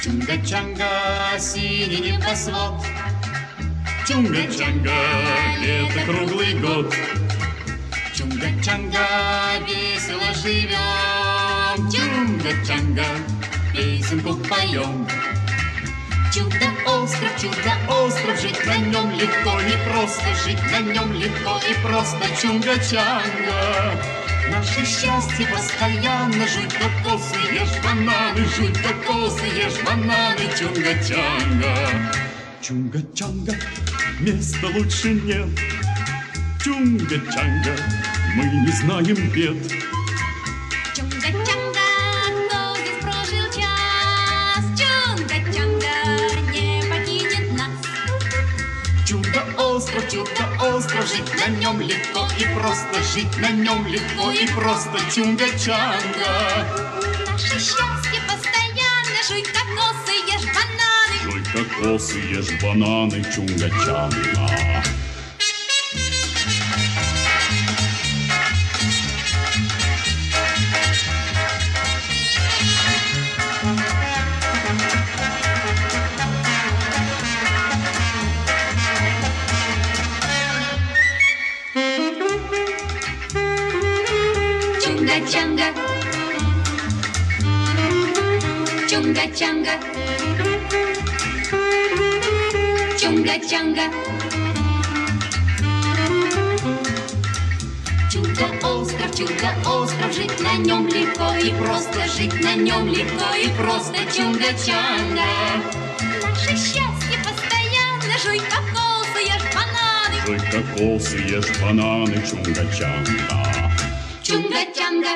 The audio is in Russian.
Чунга-чанга, синий небосвод. Чунга-чанга, лето круглый год. Чунга-чанга, весело живем. Чунга-чанга, песенку поем. Чудо-остров, жить на нем легко и просто, жить на нем легко и просто. Чунга-чанга, наше счастье постоянно. Жуй кокосы, ешь бананы, жуй кокосы, ешь бананы. Чунга-чанга, чунга-чанга, места лучше нет. Чунга-чанга, мы не знаем бед. Чунга-чанга, кто здесь прожил час? Чунга-чанга не покинет нас. Чудо-остров, жить на нем легко и просто, жить на нем легко и просто. Чунга-чанга, Наше счастье постоянно. Жуй кокосы, ешь бананы. жуй кокосы, ешь бананы. Чунга-чанга. Чунга-чанга, чунга-чанга, чунга-чанга. Чудо-остров, жить на нем легко и просто, жить на нем легко и просто. Чунга-чанга, наше счастье постоянно. Жуй кокосы, ешь бананы. Жуй кокосы, ешь бананы. Чунга-чанга. Чунга-чанга.